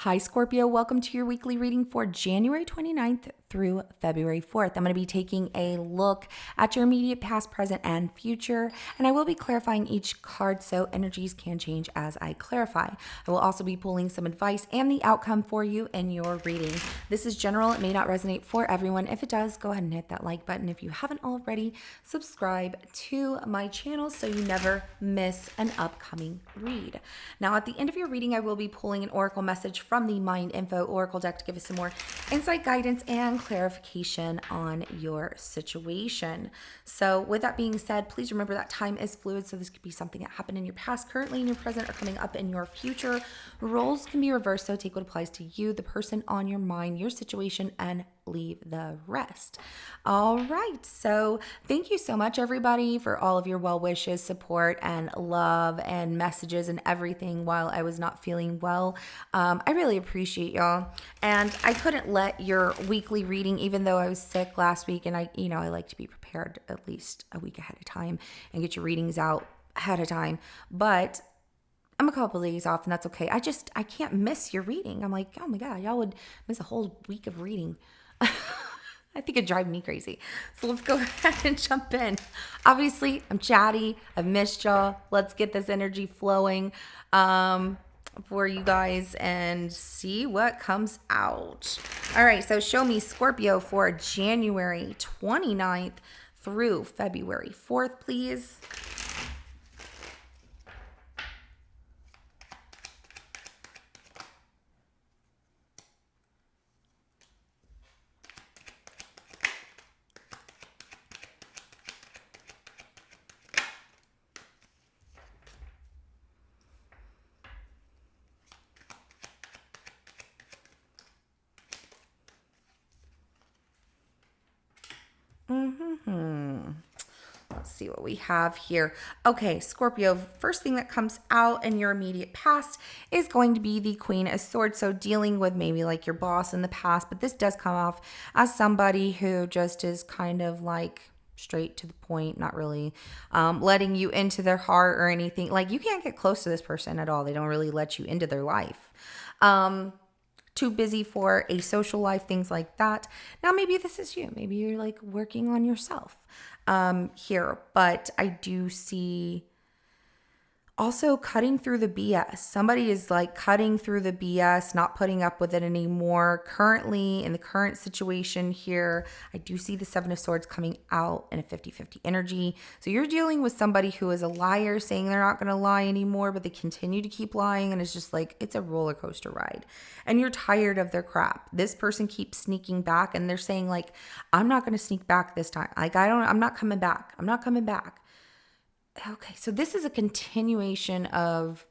Hi, Scorpio. Welcome to your weekly reading for January 29th through February 4th. I'm going to be taking a look at your immediate past, present, and future, and I will be clarifying each card so energies can change as I clarify. I will also be pulling some advice and the outcome for you in your reading. This is general. It may not resonate for everyone. If it does, go ahead and hit that like button. If you haven't already, subscribe to my channel so you never miss an upcoming read. Now, at the end of your reading, I will be pulling an oracle message from the Mind Info Oracle deck to give us some more insight, guidance, and clarification on your situation. So with that being said, please remember that time is fluid. So this could be something that happened in your past, currently in your present, or coming up in your future. Roles can be reversed, so take what applies to you, the person on your mind, your situation, and leave the rest. All right. So thank you so much, everybody, for all of your well wishes, support, and love and messages and everything while I was not feeling well. I really appreciate y'all. And I couldn't let your weekly reading, even though I was sick last week, and I like to be prepared at least a week ahead of time and get your readings out ahead of time. But I'm a couple of days off, and that's okay. I can't miss your reading. I'm like, oh my God, y'all would miss a whole week of reading. I think it'd drive me crazy. So let's go ahead and jump in. Obviously, I'm chatty. I've missed y'all. Let's get this energy flowing for you guys and see what comes out. All right, so show me Scorpio for January 29th through February 4th, please. Let's see what we have here. Okay, Scorpio, first thing that comes out in your immediate past is going to be the Queen of Swords. So dealing with maybe like your boss in the past, but this does come off as somebody who just is kind of like straight to the point, not really letting you into their heart or anything. Like you can't get close to this person at all. They don't really let you into their life. Too busy for a social life, things like that. Now, maybe this is you. Maybe you're like working on yourself here, but I do see also cutting through the BS. Somebody is like cutting through the BS, not putting up with it anymore. Currently, in the current situation here, I do see the Seven of Swords coming out in a 50-50 energy. So you're dealing with somebody who is a liar, saying they're not going to lie anymore, but they continue to keep lying. And it's just like, it's a roller coaster ride. And you're tired of their crap. This person keeps sneaking back and they're saying like, I'm not going to sneak back this time. Like, I'm not coming back. I'm not coming back. Okay, so this is a continuation of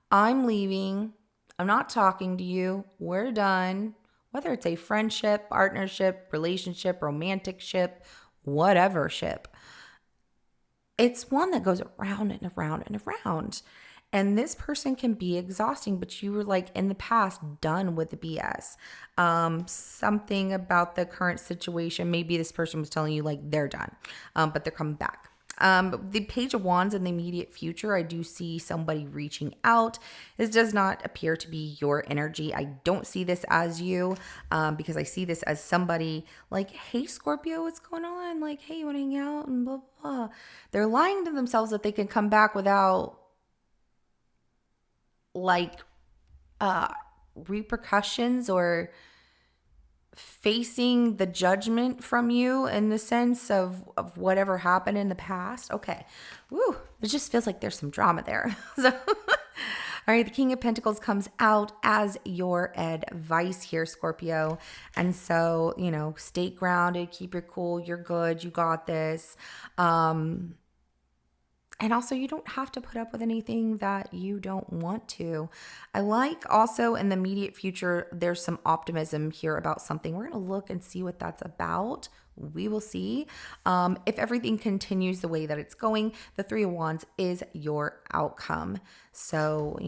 I'm leaving, I'm not talking to you, we're done. Whether it's a friendship, partnership, relationship, romantic ship, whatever ship. It's one that goes around and around and around. And this person can be exhausting, but you were like in the past done with the BS. Something about the current situation, maybe this person was telling you like they're done, but they're coming back. The Page of Wands in the immediate future, I do see somebody reaching out. This does not appear to be your energy. I don't see this as you because I see this as somebody like, hey, Scorpio, what's going on? Like, hey, you want to hang out? And blah, blah, blah. They're lying to themselves that they can come back without like repercussions or facing the judgment from you in the sense of whatever happened in the past. Okay. Woo. It just feels like there's some drama there. So, all right. The King of Pentacles comes out as your advice here, Scorpio. And so, stay grounded, keep your cool. You're good. You got this. And also, you don't have to put up with anything that you don't want to. I like also in the immediate future, there's some optimism here about something. We're going to look and see what that's about. We will see. If everything continues the way that it's going, the Three of Wands is your outcome. So,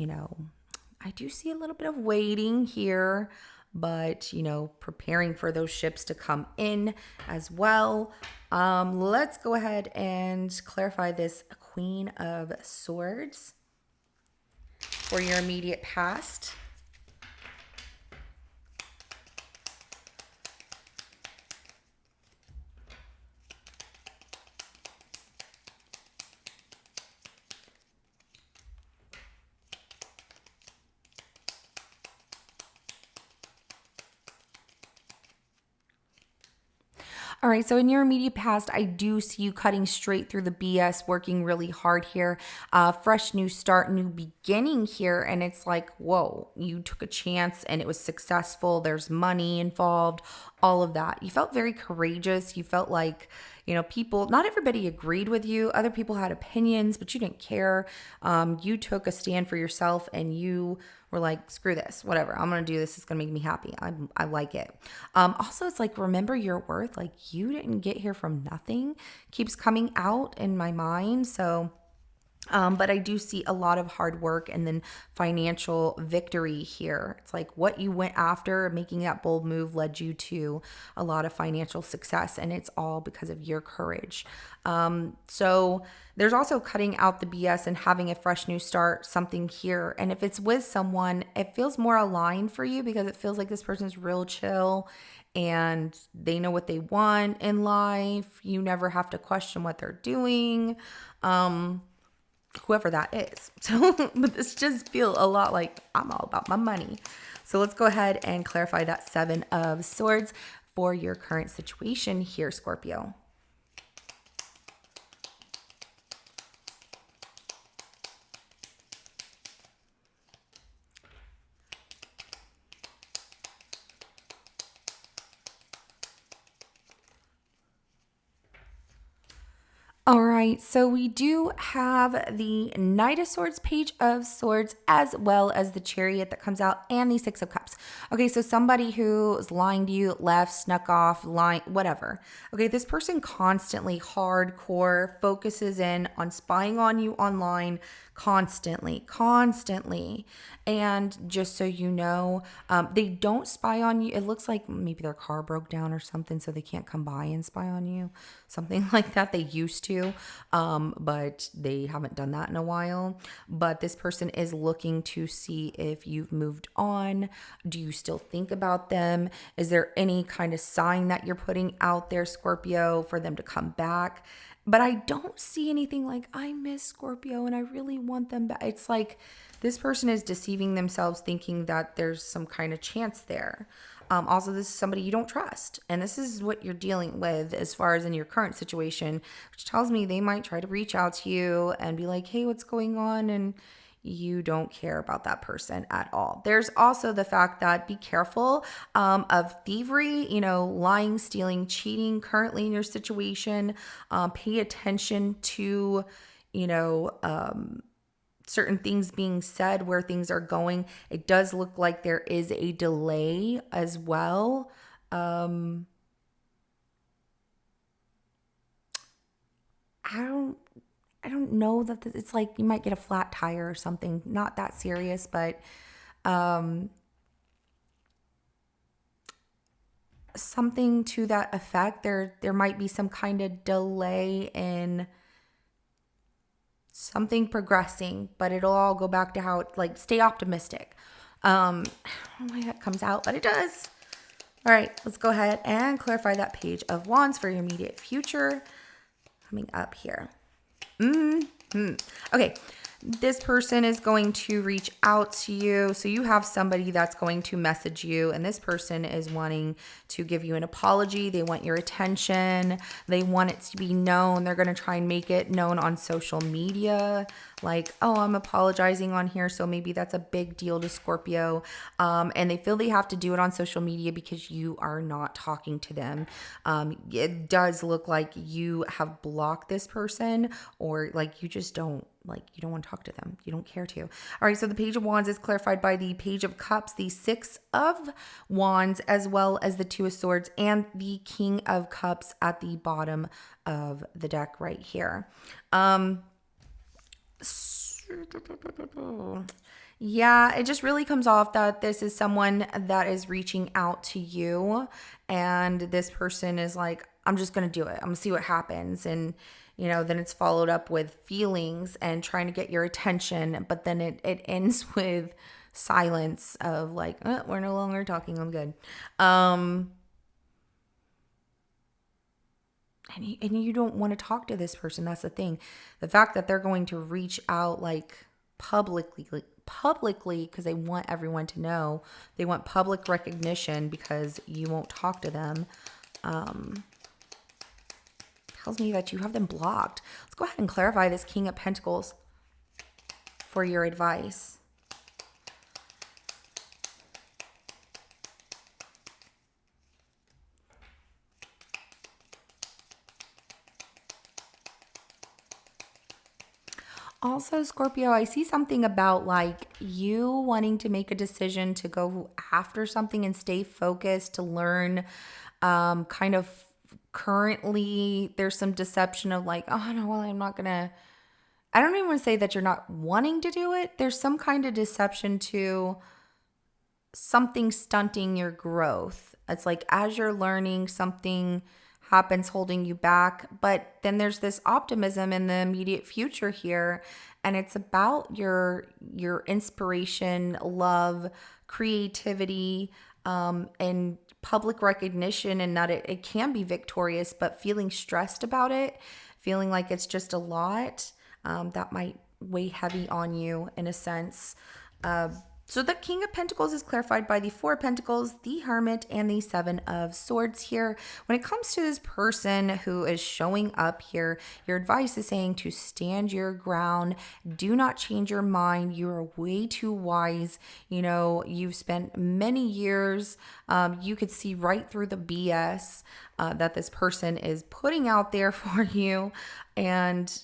I do see a little bit of waiting here, but, preparing for those ships to come in as well. Let's go ahead and clarify this Queen of Swords for your immediate past. All right, so in your immediate past, I do see you cutting straight through the BS, working really hard here. Fresh new start, new beginning here. And it's like, whoa, you took a chance and it was successful. There's money involved, all of that. You felt very courageous. You felt like, people, not everybody agreed with you. Other people had opinions, but you didn't care. You took a stand for yourself and you were like, screw this, whatever. I'm going to do this. It's going to make me happy. I like it. Also, it's like, remember your worth. Like, you didn't get here from nothing. Keeps coming out in my mind. So, but I do see a lot of hard work and then financial victory here. It's like what you went after, making that bold move led you to a lot of financial success, and it's all because of your courage. So there's also cutting out the BS and having a fresh new start, something here. And if it's with someone, it feels more aligned for you because it feels like this person's real chill and they know what they want in life. You never have to question what they're doing. Whoever that is. So, but this just feels a lot like I'm all about my money. So let's go ahead and clarify that 7 of Swords for your current situation here, Scorpio. All right, so we do have the Knight of Swords, Page of Swords, as well as the Chariot that comes out, and the Six of Cups. Okay, so somebody who is lying to you, left, snuck off, lying, whatever. Okay, this person constantly, hardcore, focuses in on spying on you online, constantly. And just so you know, they don't spy on you. It looks like maybe their car broke down or something, so they can't come by and spy on you. Something like that. They used to, but they haven't done that in a while. But this person is looking to see if you've moved on. Do you still think about them? Is there any kind of sign that you're putting out there, Scorpio, for them to come back? But I don't see anything like, I miss Scorpio and I really want them back. It's like this person is deceiving themselves thinking that there's some kind of chance there. Also, this is somebody you don't trust. And this is what you're dealing with as far as in your current situation, which tells me they might try to reach out to you and be like, hey, what's going on? And you don't care about that person at all. There's also the fact that be careful of thievery, lying, stealing, cheating currently in your situation. Pay attention to, certain things being said, where things are going. It does look like there is a delay as well. I don't know that it's like you might get a flat tire or something. Not that serious, but something to that effect. There might be some kind of delay in something progressing, but it'll all go back to how it, like, stay optimistic. I don't know why that comes out, but it does. All right, let's go ahead and clarify that Page of Wands for your immediate future coming up here. Okay, this person is going to reach out to you. So you have somebody that's going to message you, and this person is wanting to give you an apology. They want your attention. They want it to be known. They're going to try and make it known on social media. Like, oh, I'm apologizing on here. So maybe that's a big deal to Scorpio. And they feel they have to do it on social media because you are not talking to them. It does look like you have blocked this person, or like you just don't, like, you don't want to talk to them. You don't care to. All right. So the Page of Wands is clarified by the Page of Cups, the Six of Wands, as well as the Two of Swords and the King of Cups at the bottom of the deck right here. Yeah, it just really comes off that this is someone that is reaching out to you, and this person is like, I'm just going to do it. I'm going to see what happens. And, then it's followed up with feelings and trying to get your attention, but then it ends with silence of like, we're no longer talking. I'm good. And you don't want to talk to this person. That's the thing. The fact that they're going to reach out like publicly because they want everyone to know. They want public recognition because you won't talk to them. tells me that you have them blocked. Let's go ahead and clarify this King of Pentacles for your advice. Also, Scorpio, I see something about like you wanting to make a decision to go after something and stay focused to learn. Kind of currently, there's some deception of like, oh no, well, I'm not gonna. I don't even want to say that you're not wanting to do it. There's some kind of deception to something stunting your growth. It's like as you're learning, something happens holding you back. But then there's this optimism in the immediate future here. And it's about your inspiration, love, creativity, and public recognition, and that it can be victorious, but feeling stressed about it, feeling like it's just a lot, that might weigh heavy on you in a sense. So the King of Pentacles is clarified by the Four of Pentacles, the Hermit, and the Seven of Swords here. When it comes to this person who is showing up here, your advice is saying to stand your ground. Do not change your mind. You are way too wise. You know, you've spent many years. You could see right through the BS that this person is putting out there for you. And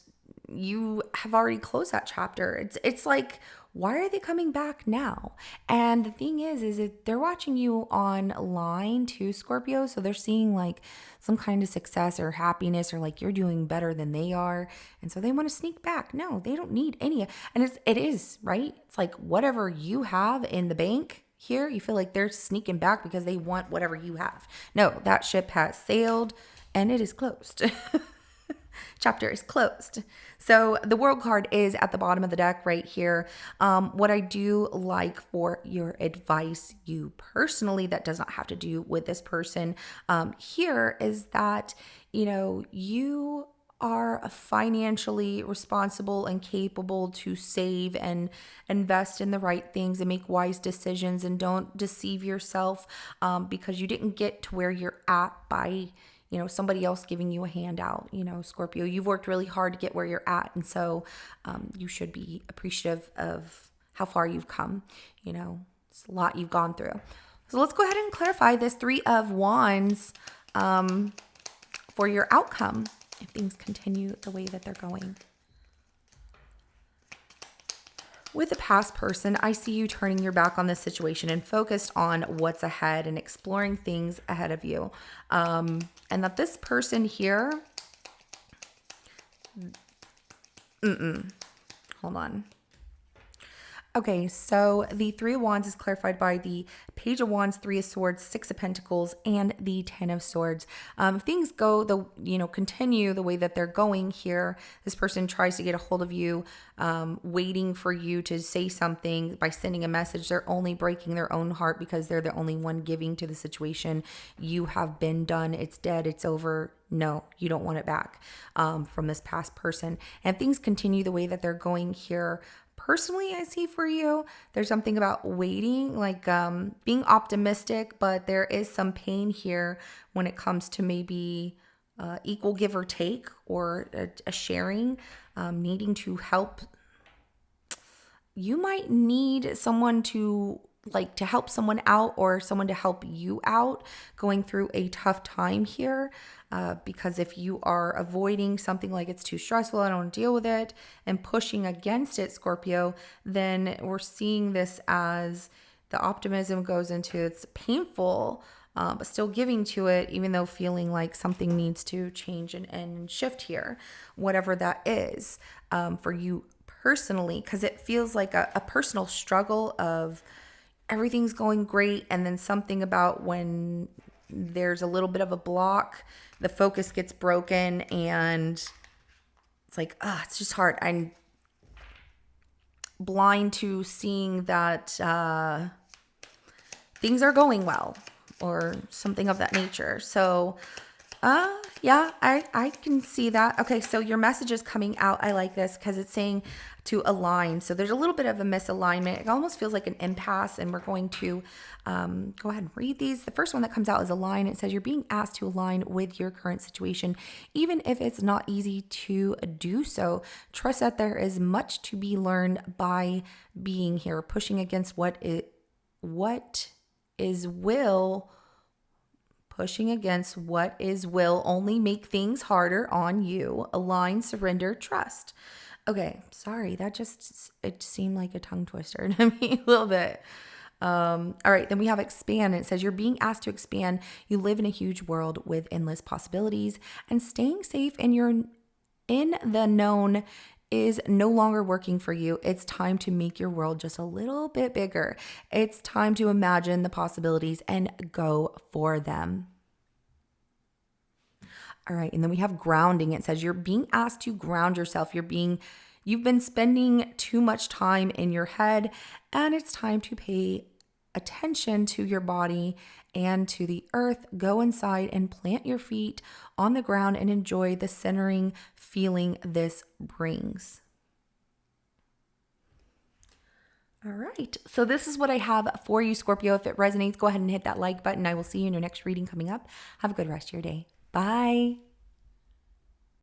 you have already closed that chapter. It's like, why are they coming back now? And the thing is that they're watching you online too, Scorpio. So they're seeing like some kind of success or happiness, or like you're doing better than they are. And so they want to sneak back. No, they don't need any. And it is, right? It's like whatever you have in the bank here, you feel like they're sneaking back because they want whatever you have. No, that ship has sailed and it is closed. Chapter is closed. So the World card is at the bottom of the deck right here. What I do like for your advice, you personally, that does not have to do with this person, here is that, you know, you are financially responsible and capable to save and invest in the right things and make wise decisions, and don't deceive yourself because you didn't get to where you're at by somebody else giving you a handout. Scorpio, you've worked really hard to get where you're at. And so you should be appreciative of how far you've come. It's a lot you've gone through. So let's go ahead and clarify this Three of Wands for your outcome if things continue the way that they're going. With the past person, I see you turning your back on this situation and focused on what's ahead and exploring things ahead of you. And that this person here, hold on. Okay, so the Three of Wands is clarified by the Page of Wands, Three of Swords, Six of Pentacles, and the Ten of Swords. If things go continue the way that they're going here, this person tries to get a hold of you, waiting for you to say something by sending a message. They're only breaking their own heart because they're the only one giving to the situation. You have been done. It's dead. It's over. No, you don't want it back from this past person. And if things continue the way that they're going here, personally, I see for you, there's something about waiting, like being optimistic, but there is some pain here when it comes to maybe equal give or take, or a sharing, needing to help. You might need someone to help someone out, or someone to help you out going through a tough time here. Because if you are avoiding something like it's too stressful, I don't want to deal with it, and pushing against it, Scorpio, then we're seeing this as the optimism goes into it's painful, but still giving to it, even though feeling like something needs to change and shift here, whatever that is for you personally, because it feels like a personal struggle of everything's going great, and then something about when there's a little bit of a block, the focus gets broken, and it's like, it's just hard. I'm blind to seeing that things are going well, or something of that nature. So Yeah, I can see that. Okay, so your message is coming out. I like this because it's saying to align. So there's a little bit of a misalignment. It almost feels like an impasse, and we're going to go ahead and read these. The first one that comes out is align. It says you're being asked to align with your current situation, even if it's not easy to do so. Trust that there is much to be learned by being here, pushing against what is will. Pushing against what is will only make things harder on you. Align, surrender, trust. Okay, sorry, it seemed like a tongue twister to me a little bit. All right, then we have expand. It says you're being asked to expand. You live in a huge world with endless possibilities, and staying safe in the known is no longer working for you. It's time to make your world just a little bit bigger. It's time to imagine the possibilities and go for them. All right, and then we have grounding. It says you're being asked to ground yourself. You've been spending too much time in your head, and it's time to pay attention to your body and to the earth. Go inside and plant your feet on the ground and enjoy the centering feeling this brings. All right, so this is what I have for you, Scorpio. If it resonates, go ahead and hit that like button. I will see you in your next reading coming up. Have a good rest of your day. Bye.